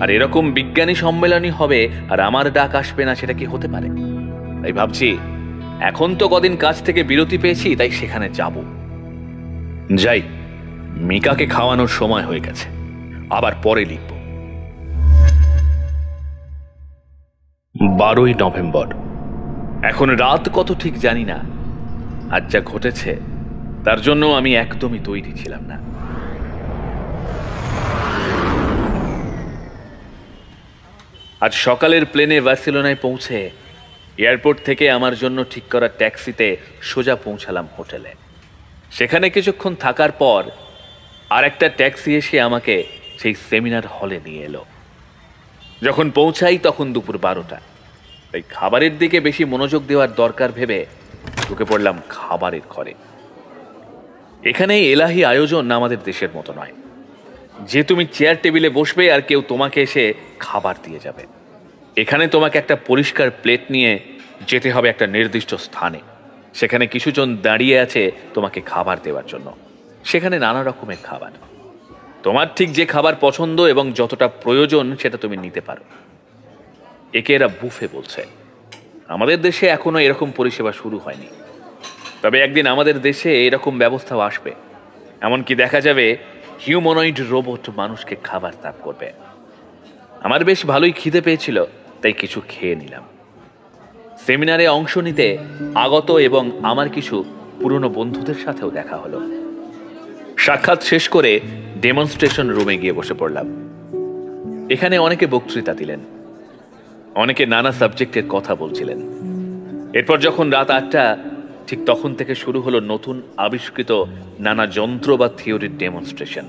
আর এরকম বিজ্ঞানী সম্মেলনী হবে আর আমার ডাক আসবে না, সেটা কি হতে পারে? তাই ভাবছি এখন তো কদিন কাজ থেকে বিরতি পেয়েছি, তাই সেখানে যাব। যাই, মিকাকে খাওয়ানোর সময় হয়ে গেছে, আবার পরে লিখব। 12ই নভেম্বর। এখন রাত কত ঠিক জানি না। আজ যা ঘটেছে তার জন্য আমি একদমই তৈরি ছিলাম না। আজ সকালের প্লেনে বার্সেলোনায় পৌঁছে এয়ারপোর্ট থেকে আমার জন্য ঠিক করা ট্যাক্সিতে সোজা পৌঁছালাম হোটেলে। সেখানে কিছুক্ষণ থাকার পর আর একটা ট্যাক্সি এসে আমাকে সেই সেমিনার হলে নিয়ে এলো। যখন পৌঁছাই তখন দুপুর 12টা। তাই খাবারের দিকে বেশি মনোযোগ দেওয়ার দরকার ভেবে ঢুকে পড়লাম খাবারের ঘরে। এখানে এলাহি আয়োজন আমাদের দেশের মতো নয় যে তুমি চেয়ার টেবিলে বসবে আর কেউ তোমাকে এসে খাবার দিয়ে যাবে। এখানে তোমাকে একটা পরিষ্কার প্লেট নিয়ে যেতে হবে একটা নির্দিষ্ট স্থানে। সেখানে কিছুজন দাঁড়িয়ে আছে তোমাকে খাবার দেওয়ার জন্য। সেখানে নানা রকমের খাবার, তোমার ঠিক যে খাবার পছন্দ এবং যতটা প্রয়োজন সেটা তুমি নিতে পারো। একে এরা বুফে বলছে। আমাদের দেশে এখনো এরকম পরিষেবা শুরু হয়নি, তবে একদিন আমাদের দেশে এরকম ব্যবস্থাও আসবে। এমনকি দেখা যাবে হিউম্যানয়েড রোবট মানুষকে খাবার সার্ভ করবে। আমার বেশ ভালোই খিদে পেয়েছিল, তাই কিছু খেয়ে নিলাম। সেমিনারে অংশ নিতে আগত এবং আমার কিছু পুরনো বন্ধুদের সাথেও দেখা হলো। সাক্ষাৎ শেষ করে ডেমনস্ট্রেশন রুমে গিয়ে বসে পড়লাম। এখানে অনেকে বক্তৃতা দিলেন, অনেকে নানা সাবজেক্টের কথা বলছিলেন। এরপর যখন রাত 8টা, ঠিক তখন থেকে শুরু হলো নতুন আবিষ্কৃত নানা যন্ত্র বা থিওরির ডেমনস্ট্রেশন।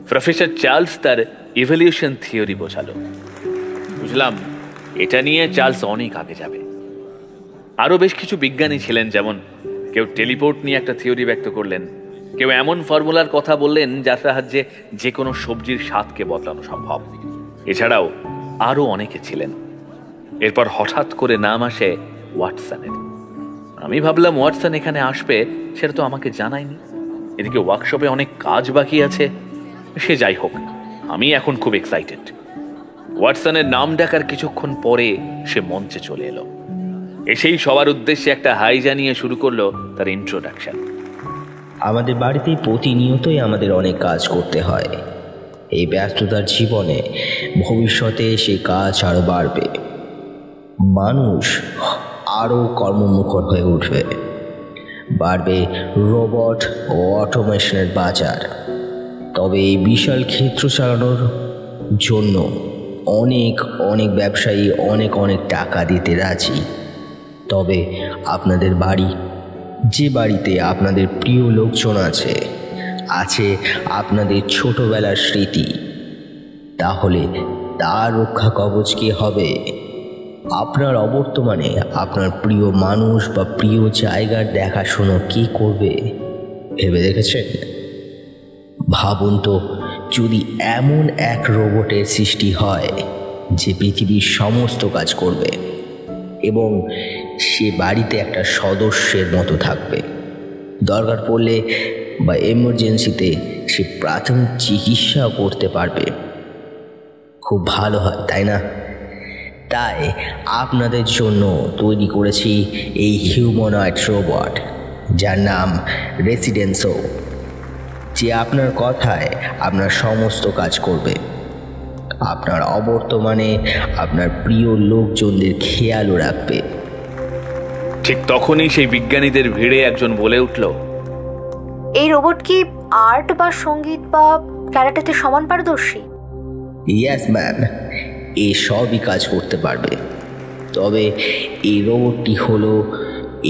প্রফেসর চার্লস তার ইভলিউশন থিওরি বোঝালো। বুঝলাম এটা নিয়ে চার্লস অনেক আগে যাবে। আরও বেশ কিছু বিজ্ঞানী ছিলেন, যেমন কেউ টেলিপোর্ট নিয়ে একটা থিওরি ব্যক্ত করলেন, কেউ এমন ফর্মুলার কথা বললেন যার সাহায্যে যে কোনো সবজির স্বাদকে বদলানো সম্ভব। এছাড়াও আরও অনেকে ছিলেন। এরপর হঠাৎ করে নাম আসে ওয়াটসনের। আমি ভাবলাম ওয়াটসন এখানে আসবে, সেটা তো আমাকে জানায়নি। এদিকে ওয়ার্কশপে অনেক কাজ বাকি আছে। সে যাই হোক, আমি এখন খুব এক্সাইটেড। ওয়াটসনের নাম ডাকার কিছুক্ষণ পরে সে মঞ্চে চলে এলো। এসেই সবার উদ্দেশ্যে একটা হাই জানিয়ে শুরু করলো তার ইন্ট্রোডাকশন। আমাদের বাড়িতেই প্রতিনিয়তই আমাদের অনেক কাজ করতে হয়। এই ব্যস্ততার জীবনে ভবিষ্যতে সেই কাজ আরও বাড়বে। মানুষ আরও কর্মমুখর হয়ে উঠবে। বাড়বে রোবট ও অটোমেশনের বাজার। তবে এই বিশাল ক্ষেত্র চালানোর জন্য অনেক অনেক ব্যবসায়ী অনেক টাকা দিতে রাজি। তবে আপনাদের বাড়ি, যে বাড়িতে আপনাদের প্রিয় লোকজন আছে আপনাদের ছোটবেলার স্মৃতি, তাহলে তার রক্ষা কবচ কি হবে? আপনার অবর্তমানে আপনার প্রিয় মানুষ বা প্রিয় জায়গার দেখাশোনা কি করবে ভেবে দেখেছেন? ভাবুন তো, যদি এমন এক রোবটের সৃষ্টি হয় যে পৃথিবীর সমস্ত কাজ করবে এবং সে বাড়িতে একটা সদস্যের মতো থাকবে। দরকার পড়লে বা এমার্জেন্সিতে সে প্রাথমিক চিকিৎসা করতে পারবে। খুব ভালো হয়, তাই না? তাই আপনাদের জন্য তৈরি করেছি এই হিউম্যানয়েড রোবট, যার নাম রেসিডেন্সো, যে আপনার কথায় আপনার সমস্ত কাজ করবে। আপনার অবর্তমানে আপনার প্রিয় লোকজনদের খেয়ালও রাখবে। ঠিক তখনই সেই বিজ্ঞানীদের ভিড়ে একজন বলে উঠল, এই রোবট কি আর্ট বা সঙ্গীত বা ক্যারাটেতে সমান পারদর্শী? ইয়েস ম্যাম, এই সবই কাজ করতে পারবে। তবে এই রোবটটি হলো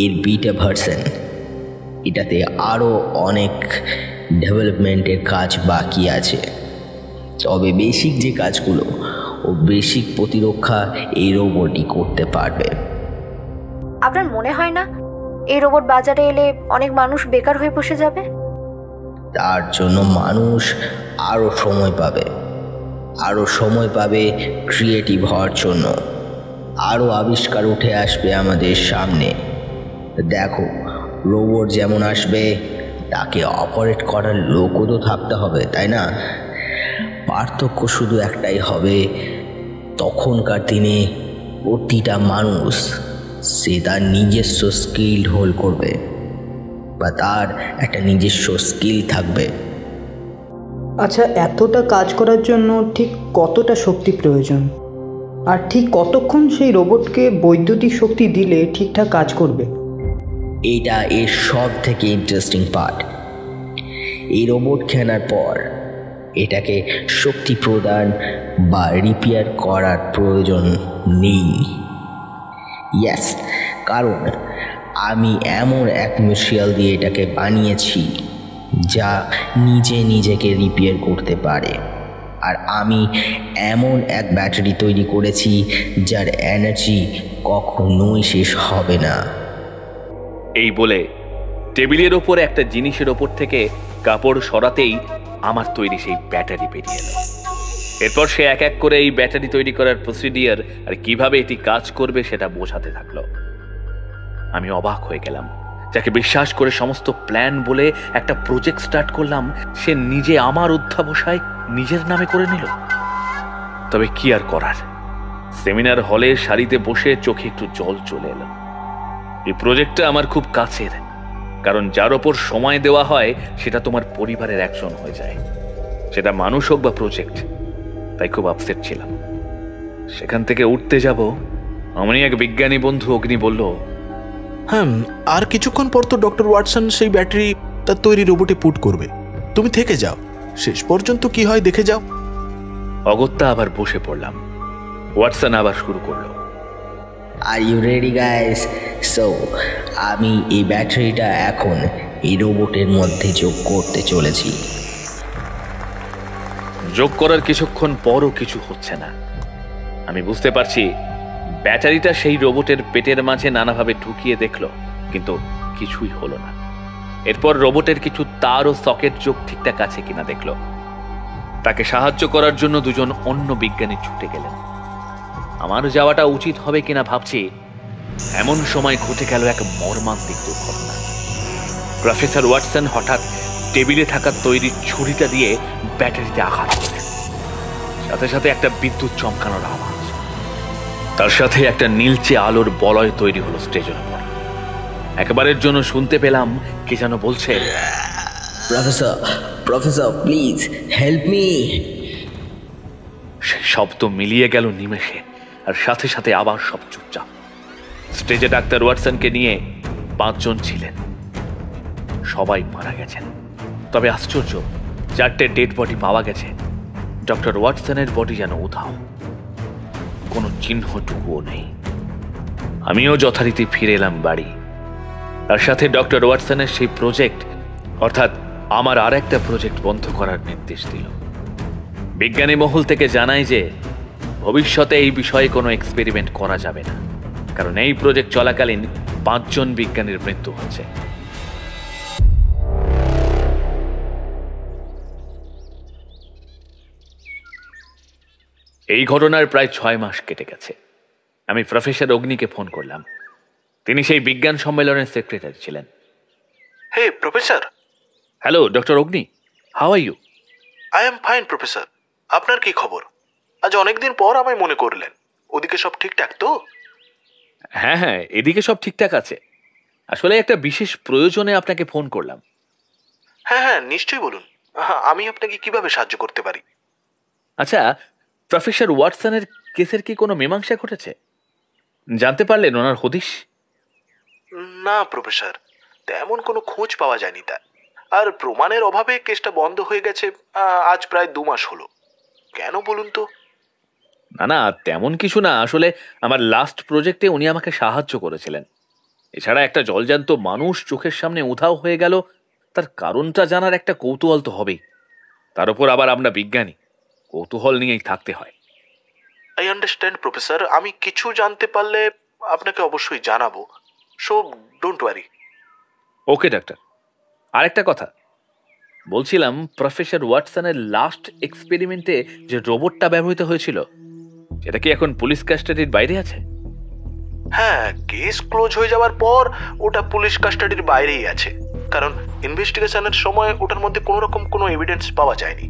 এর বিটা ভার্সন। এটাতে আরও অনেক ডেভেলপমেন্টের কাজ বাকি আছে। তবে বেসিক যে কাজগুলো ও বেসিক প্রতিরক্ষা এই রোবটই করতে পারবে। আপনার মনে হয় না এই রোবট বাজারে এলে অনেক মানুষ বেকার হয়ে বসে যাবে? তার জন্য মানুষ আরও সময় পাবে ক্রিয়েটিভ হওয়ার জন্য। আরও আবিষ্কার উঠে আসবে আমাদের সামনে। দেখো, রোবট যেমন আসবে, তাকে অপারেট করার লোকও তো থাকতে হবে, তাই না? পার্থক্য শুধু একটাই হবে, তখনকার দিনে প্রতিটা মানুষ সে তার নিজস্ব স্কিল হোল্ড করবে বা তার একটা নিজস্ব স্কিল থাকবে। আচ্ছা, এতটা কাজ করার জন্য ঠিক কতটা শক্তি প্রয়োজন, আর ঠিক কতক্ষণ সেই রোবটকে বৈদ্যুতিক শক্তি দিলে ঠিকঠাক কাজ করবে? এটা এর সব থেকে ইন্টারেস্টিং পার্ট। এই রোবট কেনার পর এটাকে শক্তি প্রদান বা রিপেয়ার করার প্রয়োজন নেই। ইয়েস, কারণ আমি এমন এক মেটেরিয়াল দিয়ে এটাকে বানিয়েছি যা নিজেকে রিপেয়ার করতে পারে, আর আমি এমন এক ব্যাটারি তৈরি করেছি যার এনার্জি কখনোই শেষ হবে না। এই বলে টেবিলের ওপরে একটা জিনিসের ওপর থেকে কাপড় সরাতেই আমার তৈরি সেই ব্যাটারি বেরিয়ে এলো। এরপর সে এক এক করে এই ব্যাটারি তৈরি করার প্রসিডিওর আর কিভাবে এটি কাজ করবে সেটা বোঝাতে থাকলো। আমি অবাক হয়ে গেলাম। যাকে বিশ্বাস করে সমস্ত প্ল্যান বলে একটা প্রজেক্ট স্টার্ট করলাম, সে নিজে আমার অধ্যাবসায় নিজের নামে করে নিল। তবে কি আর করার, সেমিনার হলে সারিতে বসে চোখে একটু জল চলে এলো। এই প্রজেক্টটা আমার খুব কাছের, কারণ যার ওপর সময় দেওয়া হয় সেটা তোমার পরিবারের একজন হয়ে যায়, সেটা মানুষ হোক বা প্রজেক্ট। তাই খুব আপসেট ছিলাম। সেখান থেকে উঠতে যাব, আমি এক বিজ্ঞানী বন্ধু অগ্নি বলল, হ্যাঁ, আর কিছুক্ষণ পর তো ডক্টর ওয়াটসন সেই ব্যাটারি তার তৈরি রোবটে পুট করবে। তুমি থেকে যাও, শেষ পর্যন্ত কি হয় দেখে যাও। অগত্যা আবার বসে পড়লাম। ওয়াটসন আবার শুরু করলো, are you ready guys? So আমি এই ব্যাটারিটা এখন এই রোবটের মধ্যে যোগ করতে চলেছি। যোগ করার কিছুক্ষণ পরও কিছু হচ্ছে না। আমি বুঝতে পারছি ব্যাটারিটা সেই রোবটের পেটের মাঝে নানাভাবে ঢুকিয়ে দেখলো, কিন্তু কিছুই হলো না। এরপর রোবটের কিছু তার ও সকেট যোগ ঠিকঠাক আছে কিনা দেখলো। তাকে সাহায্য করার জন্য দুজন অন্য বিজ্ঞানী ছুটে গেলেন। আমার যাওয়াটা উচিত হবে কিনা ভাবছি, এমন সময় ঘটে গেল এক মর্মান্তিক দুর্ঘটনা। প্রফেসর ওয়াটসন হঠাৎ টেবিলে থাকা তৈরি ছুরিটা দিয়ে ব্যাটারিতে আঘাত করলেন। সাথে সাথে একটা বিদ্যুৎ চমকানোর আওয়াজ, তার সাথে একটা নীলচে আলোর বলয় তৈরি হলো স্টেজের উপর। একবারের জন্য শুনতে পেলাম কে যেন বলছে, প্রফেসর প্লিজ হেল্প মি। সে শব্দ মিলিয়ে গেল নিমেষে, আর সাথে সাথে আবার সব চুপচাপ। স্টেজে ডাক্তার ওয়াটসনকে নিয়ে 5 জন ছিলেন, সবাই মারা গেছেন। তবে আশ্চর্য, 4টে ডেড বডি পাওয়া গেছে। ডক্টর ওয়াটসনের বডি যেন উধাও, কোনো চিহ্নটুকুও নেই। আমিও যথারীতি ফিরে এলাম বাড়ি। তার সাথে ডক্টর ওয়াটসনের সেই প্রজেক্ট, অর্থাৎ আমার আর একটা প্রজেক্ট বন্ধ করার নির্দেশ দিল। বিজ্ঞানী মহল থেকে জানায় যে ভবিষ্যতে এই বিষয়ে কোনো এক্সপেরিমেন্ট করা যাবে না, কারণ এই প্রজেক্ট চলাকালীন 5 জন বিজ্ঞানীর মৃত্যু হচ্ছে। এই ঘটনার প্রায় 6 মাস কেটে গেছে। আমি প্রফেসর অগ্নিকে ফোন করলাম। তিনি সেই বিজ্ঞান সম্মেলনের সেক্রেটারি ছিলেন। Hey professor. Hello doctor Agni, how are you? I am fine professor. আপনার কি খবর? আজ অনেকদিন পর আমায় মনে করলেন। ওদিকে সব ঠিকঠাক তো? হ্যাঁ হ্যাঁ, এদিকে সব ঠিকঠাক আছে। আসলে একটা বিশেষ প্রয়োজনে আপনাকে ফোন করলাম। হ্যাঁ হ্যাঁ, নিশ্চয়ই বলুন। আমি আপনাকে কিভাবে সাহায্য করতে পারি? আচ্ছা, প্রফেসর ওয়াটসনের কেসের কি কোনো মীমাংসা ঘটেছে? জানতে পারলেন ওনার হদিশ? না প্রফেসর, তেমন কোনো খোঁজ পাওয়া যায়নি তার। আর প্রমাণের অভাবে কেসটা বন্ধ হয়ে গেছে আজ প্রায় 2 মাস হলো। কেন বলুন তো? না না, তেমন কিছু না। আসলে আমার লাস্ট প্রজেক্টে উনি আমাকে সাহায্য করেছিলেন। এছাড়া একটা জলজান্ত মানুষ চোখের সামনে উধাও হয়ে গেল, তার কারণটা জানার একটা কৌতূহল তো হবেই। তার উপর আবার আমরা বিজ্ঞানী, কৌতূহল নিয়েই থাকতে হয়। I understand professor. আমি কিছু জানতে পারলে আপনাকে অবশ্যই জানাবো। So don't worry. Okay doctor. আরেকটা কথা বলছিলাম, প্রফেসর ওয়াটসনের লাস্ট এক্সপেরিমেন্টে যে রোবটটা ব্যবহৃত হয়েছিল, সেটা কি এখন পুলিশ কাস্টাডির বাইরে আছে? হ্যাঁ, কেস ক্লোজ হয়ে যাওয়ার পর ওটা পুলিশ কাস্টাডির বাইরেই আছে। কারণ ইনভেস্টিগেশনের সময় ওটার মধ্যে কোনো রকম কোনো এভিডেন্স পাওয়া যায়নি।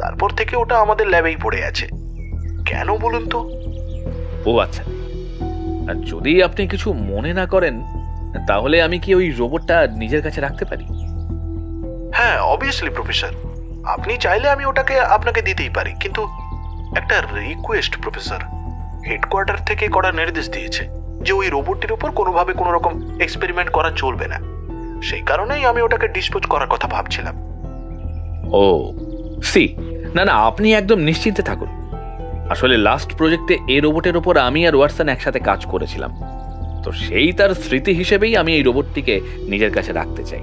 তারপর থেকে ওটা আমাদের ল্যাবেই পড়ে আছে। কেন বলুন তো? ও আচ্ছা, আর যদি আপনি কিছু মনে না করেন তাহলে আমি কি ওই রোবটটা নিজের কাছে রাখতে পারি? হ্যাঁ, অবভিয়াসলি প্রফেসর, আপনি চাইলে আমি ওটাকে আপনাকে দিতেই পারি, কিন্তু একটা রিকোয়েস্ট প্রফেসর। হেডকোয়ার্টার থেকে করা নির্দেশ দিয়েছে যে ওই রোবটটির উপর কোনোভাবে কোনো রকম এক্সপেরিমেন্ট করা চলবে না। সেই কারণেই আমি ওটাকে ডিসপোজ করার কথা ভাবছিলাম। ও সি, না না, আপনি একদম নিশ্চিন্তে থাকুন। আসলে লাস্ট প্রজেক্টে এই রোবটের ওপর আমি আর ওয়াটসন একসাথে কাজ করেছিলাম, তো সেই তার স্মৃতি হিসেবেই আমি এই রোবটটিকে নিজের কাছে রাখতে চাই।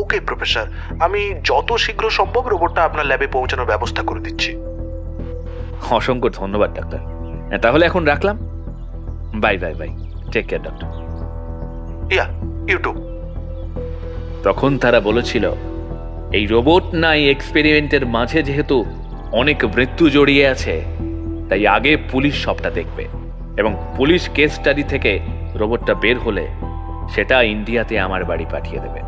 ওকে প্রফেসর, আমি যত শীঘ্র সম্ভব রোবটটা আপনার ল্যাবে পৌঁছানোর ব্যবস্থা করে দিচ্ছি। অসংখ্য ধন্যবাদ ডাক্তার। তাহলে এখন রাখলাম। Bye bye bye, take care doctor. Yeah, you too. তখন তারা বলেছিল এই রোবট না এই এক্সপেরিমেন্টের মাঝে যেহেতু অনেক মৃত্যু জড়িয়ে আছে, তাই আগে পুলিশ সবটা দেখবে এবং পুলিশ কেস স্টাডি থেকে রোবটটা বের হলে সেটা ইন্ডিয়াতে আমার বাড়ি পাঠিয়ে দেবে।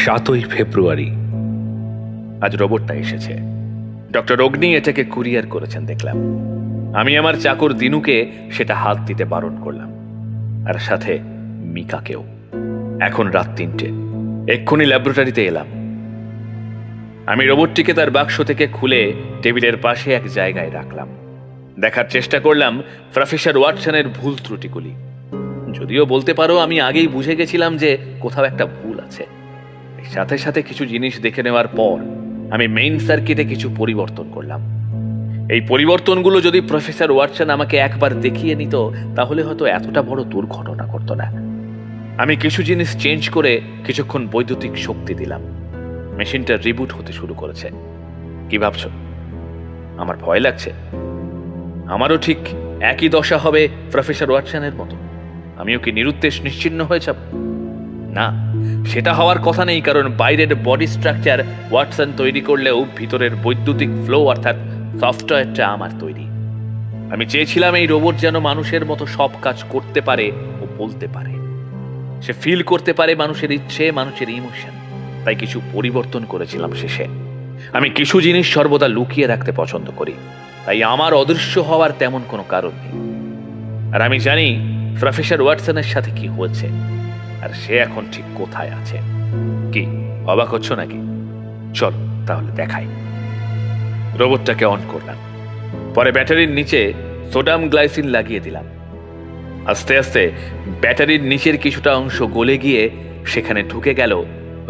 7ই ফেব্রুয়ারি আজ রোবটটা এসেছে। ডক্টর অগ্নি এটাকে কুরিয়ার করেছেন দেখলাম। আমি আমার চাকর দিনুকে সেটা হাত দিতে বারণ করলাম, আর সাথে মিকাকেও। এখন রাত 3টে, এক্ষুনি ল্যাবরেটরিতে এলাম। আমি রোবটটিকে তার বাক্স থেকে খুলে টেবিলের পাশে এক জায়গায় রাখলাম। দেখার চেষ্টা করলাম প্রফেসর ওয়াটসনের ভুল ত্রুটিগুলি। যদিও বলতে পারো আমি আগেই বুঝে গেছিলাম যে কোথাও একটা ভুল আছে। সাথে সাথে কিছু জিনিস দেখে নেওয়ার পর আমি মেইন সার্কিটে কিছু পরিবর্তন করলাম। এই পরিবর্তনগুলো যদি প্রফেসর ওয়াটসন আমাকে একবার দেখিয়ে নিত তাহলে হয়তো এতটা বড় দুর্ঘটনা ঘটতো না। আমি কিছু জিনিস চেঞ্জ করে কিছুক্ষণ বৈদ্যুতিক শক্তি দিলাম। মেশিনটা রিবুট হতে শুরু করেছে। কি ভাবছো? আমার ভয় লাগছে। আমারও ঠিক একই দশা হবে প্রফেসর ওয়াটসনের মতো? আমিও কি নিরুদ্দেশ নিশ্চিহ্ন হয়ে যাব? না, সেটা হওয়ার কথা নেই, কারণ বাইরের বডি স্ট্রাকচার ওয়াটসন তৈরি করলেও ভিতরের বৈদ্যুতিক ফ্লো অর্থাৎ সফটওয়্যারটা আমার তৈরি। আমি চেয়েছিলাম এই রোবট যেন মানুষের মতো সব কাজ করতে পারে ও বলতে পারে, সে ফিল করতে পারে মানুষের ইচ্ছে, মানুষের ইমোশন। তাই কিছু পরিবর্তন করেছিলাম শেষে। আমি কিছু জিনিস সর্বদা লুকিয়ে রাখতে পছন্দ করি, তাই আমার অদৃশ্য হওয়ার তেমন কোনো কারণ নেই। আর আমি জানি প্রফেসর ওয়াটসনের সাথে কি হয়েছে, আর সে এখন ঠিক কোথায় আছে। কি অবাক হচ্ছ নাকি? চলো তাহলে দেখাই। রোবটটাকে অন করলাম, পরে ব্যাটারির নিচে সোডিয়াম গ্লাইসিন লাগিয়ে দিলাম। আস্তে আস্তে ব্যাটারির নিচের কিছুটা অংশ গলে গিয়ে সেখানে ঢুকে গেল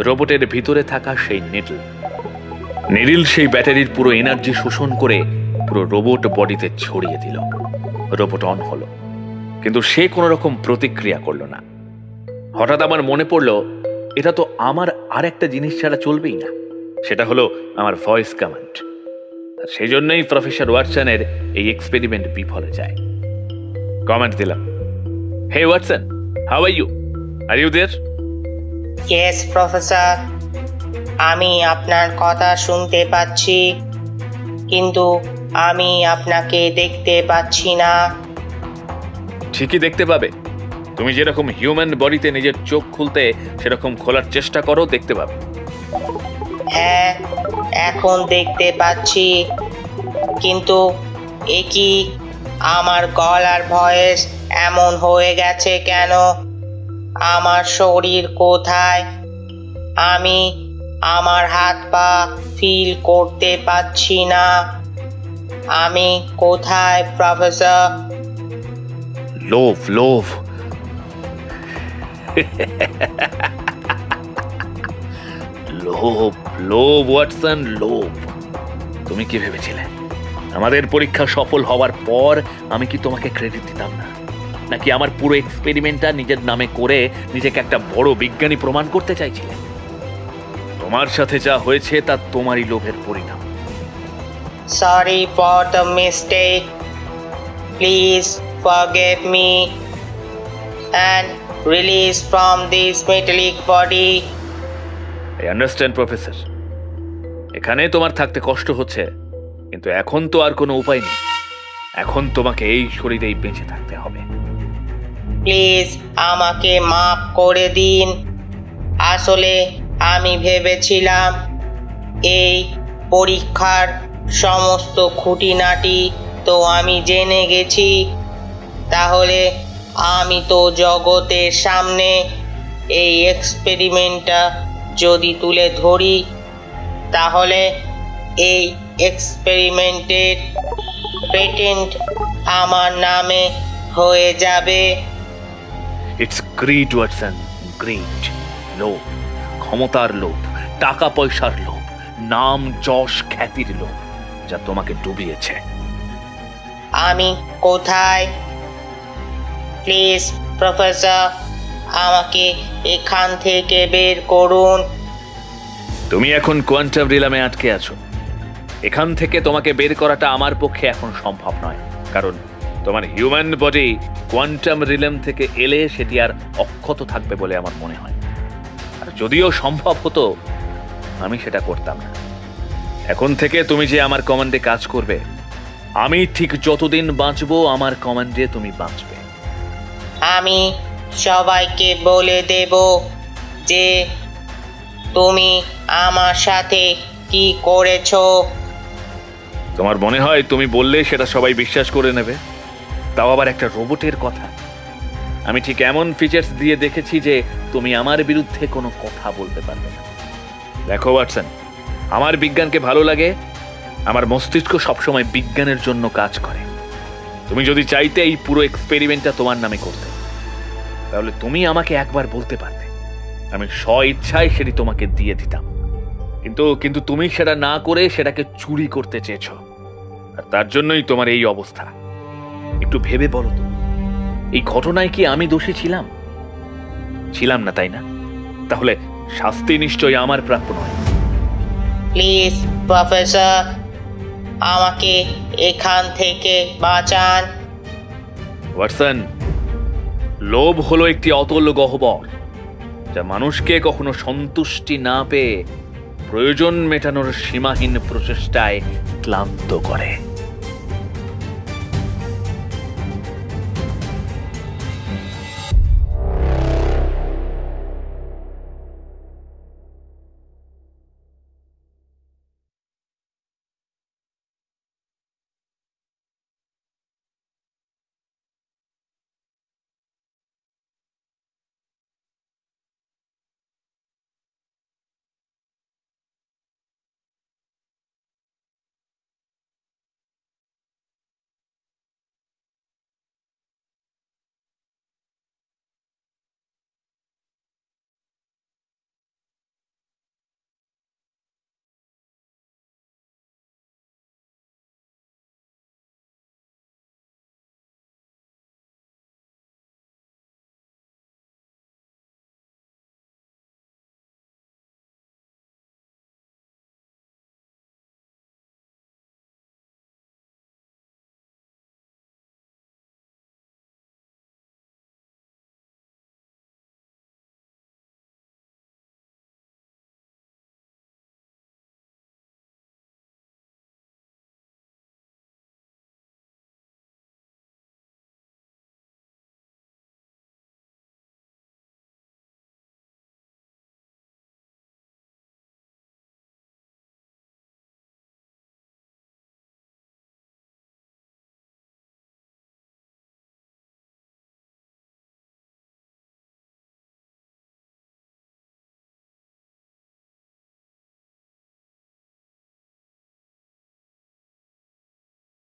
রোবটের ভিতরে থাকা সেই নিডল। নিডল সেই ব্যাটারির পুরো এনার্জি শোষণ করে পুরো রোবট বডিতে ছড়িয়ে দিল। রোবট অন হলো, কিন্তু সে কোনো রকম প্রতিক্রিয়া করলো না। হঠাৎ আমার মনে পড়লো এটা তো আমার আর একটা জিনিস ছাড়া চলবেই না, সেটা হলো আমার ভয়েস কমান্ড। আর সেই জন্যই প্রফেসর ওয়াটসনের এই এক্সপেরিমেন্ট বিফলে যায়। কমেন্ট দিলাম, hey Watson, how are you? Are you there? Yes professor, আমি আপনার কথা শুনতে পাচ্ছি, কিন্তু আমি আপনাকে দেখতে পাচ্ছি না। ঠিকই দেখতে পাবে। তুমি যেরকম হিউম্যান বডিতে নিজের চোখ খুলতে সেরকম খোলার চেষ্টা করো, দেখতে পাবে। হ্যাঁ, এখন দেখতে পাচ্ছি, কিন্তু এ কি আমার গলার ভয়েস এমন হয়ে গেছে কেন? আমার শরীর কোথায়? আমি আমার হাত পা ফিল করতে পাচ্ছি না। আমি কোথায় প্রফেসর? লোভ, লোভ। লোভ, লোভ ওয়াটসন, লোভ। তুমি কি ভেবেছিলে আমাদের পরীক্ষা সফল হওয়ার পর আমি কি তোমাকে ক্রেডিট দিতাম না? নাকি আমার পুরো এক্সপেরিমেন্টটা নিজের নামে করে নিজেকে একটা বড় বিজ্ঞানী প্রমাণ করতে চাইছিলে? তোমার সাথে যা হয়েছে তা তোমারই লোভের পরিণাম। Sorry for the mistake, please forgive me and release from this metallic body. I understand, professor. এখানে তোমার থাকতে কষ্ট হচ্ছে, কিন্তু এখন তো আর কোনো উপায় নেই। এখন তোমাকে এই শরীরেই বেঁচে থাকতে হবে। প্লিজ আমাকে মাফ করে দিন। আসলে আমি ভেবেছিলাম এই পরীক্ষার সমস্ত খুঁটিনাটি তো আমি জেনে গেছি, তাহলে আমি তো জগতের সামনে এই এক্সপেরিমেন্টটা যদি তুলে ধরি, তাহলে এই এক্সপেরিমেন্টের পেটেন্ট আমার নামে হয়ে যাবে। It's grid Watson, grid. লোভ, ক্ষমতার লোভ, টাকা পয়সার লোভ, নাম যশ খ্যাতির লোভ, যা তোমাকে ডুবিয়েছে। আমি কোথায়? প্লিজ প্রফেসর, আমাকে এখান থেকে বের করুন। তুমি এখন কোয়ান্টাম রিলামে আটকে আছো। এখান থেকে তোমাকে বের করাটা আমার পক্ষে এখন সম্ভব নয়, কারণ তোমার হিউম্যান বডি কোয়ান্টাম রিলেম থেকে এলে সেটি আর অক্ষত থাকবে বলে আমার মনে হয়। আর যদিও সম্ভব হতো, আমি সেটা করতাম না। এখন থেকে তুমি যে আমার কমান্ডে কাজ করবে, আমি ঠিক যতদিন বাঁচবো আমার কমান্ডে তুমি বাঁচবে। আমি সবাইকে বলে দেব যে তুমি আমার সাথে কি করেছো। তোমার মনে হয় তুমি বললে সেটা সবাই বিশ্বাস করে নেবে? তাও আবার একটা রোবটের কথা। আমি ঠিক এমন ফিচার্স দিয়ে দেখেছি যে তুমি আমার বিরুদ্ধে কোনো কথা বলতে পারবে না। দেখো ওয়াটসন, আমার বিজ্ঞানকে ভালো লাগে, আমার মস্তিষ্ক সবসময় বিজ্ঞানের জন্য কাজ করে। তুমি যদি চাইতে এই পুরো এক্সপেরিমেন্টটা তোমার নামে করতে, তাহলে তুমি আমাকে একবার বলতে পারতে, আমি স্ব-ইচ্ছায় সেটি তোমাকে দিয়ে দিতাম। কিন্তু তুমি সেটা না করে সেটাকে চুরি করতে চেয়েছো, আর তার জন্যই তোমার এই অবস্থা। একটু ভেবে বলো তো, এই ঘটনায় কি আমি দোষী ছিলাম? ছিলাম না, তাই না? তাহলে শাস্তি নিশ্চয়ই আমার প্রাপ্য নয়। প্লিজ প্রফেসর, আমাকে এখান থেকে বাঁচান। ওয়াটসন, লোভ হলো একটি অতল গহ্বর, যা মানুষকে কখনো সন্তুষ্টি না পেয়ে প্রয়োজন মেটানোর সীমাহীন প্রচেষ্টায় ক্লান্ত করে।